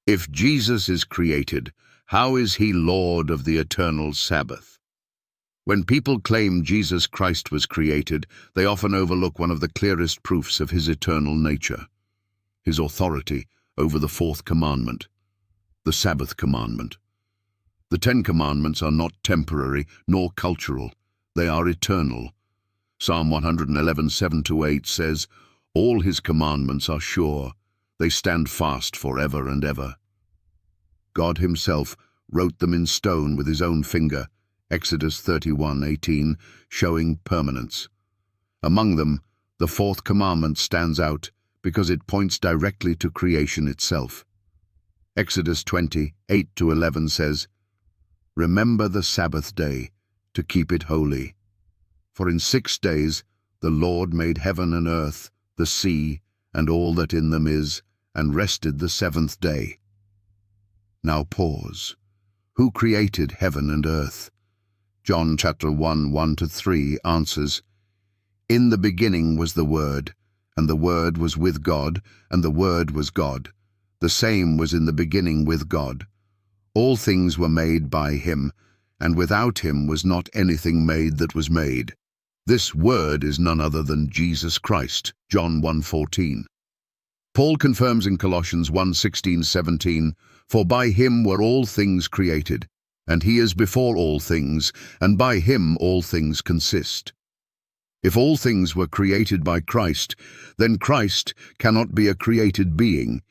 If Jesus is created, how is he Lord of the eternal Sabbath? When people claim Jesus Christ was created, they often overlook one of the clearest proofs of his eternal nature, his authority over the fourth commandment, the Sabbath commandment. The 10 Commandments are not temporary nor cultural, they are eternal. Psalm 111, 7-8 says, "All his commandments are sure, they stand fast forever and ever." God himself wrote them in stone with his own finger, Exodus 31:18, showing permanence. Among them, the fourth commandment stands out because it points directly to creation itself. Exodus 20:8-11 says, "Remember the Sabbath day, to keep it holy. For in 6 days the Lord made heaven and earth, the sea, and all that in them is, and rested the 7th day." Now pause. Who created heaven and earth? John chapter 1, 1-3 answers, "In the beginning was the Word, and the Word was with God, and the Word was God. The same was in the beginning with God. All things were made by him, and without him was not anything made that was made." This Word is none other than Jesus Christ, John 1:14. Paul confirms in Colossians 1:16-17, "For by him were all things created, and he is before all things, and by him all things consist." If all things were created by Christ, then Christ cannot be a created being.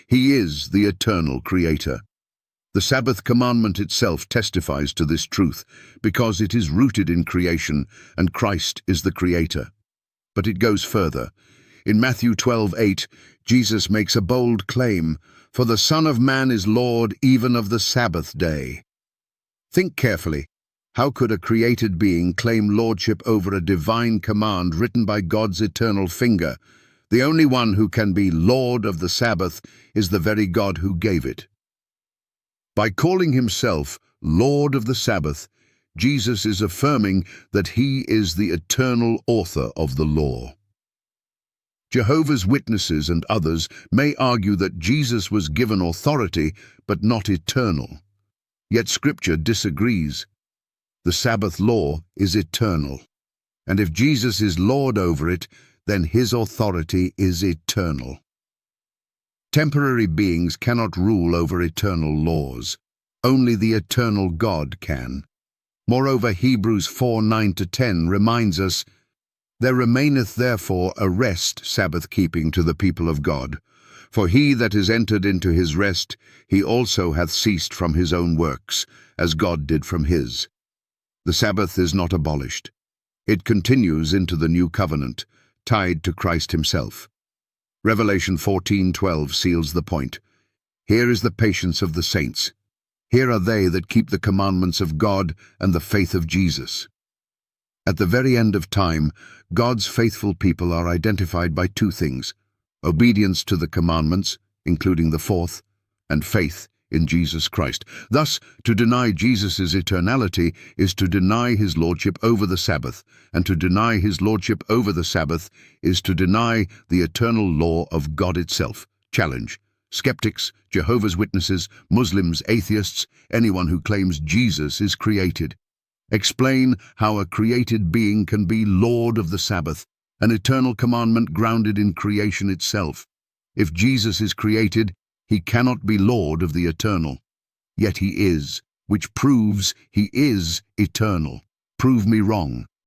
He is the eternal Creator. The Sabbath commandment itself testifies to this truth, because it is rooted in creation, and Christ is the Creator. But it goes further. In Matthew 12:8, Jesus makes a bold claim, "For the Son of Man is Lord even of the Sabbath day." Think carefully. How could a created being claim lordship over a divine command written by God's eternal finger? The only one who can be Lord of the Sabbath is the very God who gave it. By calling himself Lord of the Sabbath, Jesus is affirming that he is the eternal author of the law. Jehovah's Witnesses and others may argue that Jesus was given authority, but not eternal. Yet Scripture disagrees. The Sabbath law is eternal, and if Jesus is Lord over it, then his authority is eternal. Temporary beings cannot rule over eternal laws. Only the eternal God can. Moreover, Hebrews 4:9-10 reminds us, "There remaineth therefore a rest, Sabbath-keeping to the people of God. For he that is entered into his rest, he also hath ceased from his own works, as God did from his." The Sabbath is not abolished. It continues into the new covenant, tied to Christ himself. Revelation 14:12 seals the point. Here is the patience of the saints. Here are they that keep the commandments of God and the faith of Jesus. At the very end of time, God's faithful people are identified by 2 things: obedience to the commandments, including the 4th, and faith in Jesus Christ. Thus, to deny Jesus' eternality is to deny his lordship over the Sabbath, and to deny his lordship over the Sabbath is to deny the eternal law of God itself. Challenge: skeptics, Jehovah's Witnesses, Muslims, atheists, anyone who claims Jesus is created. Explain how a created being can be Lord of the Sabbath, an eternal commandment grounded in creation itself. If Jesus is created, he cannot be Lord of the eternal. Yet he is, which proves he is eternal. Prove me wrong.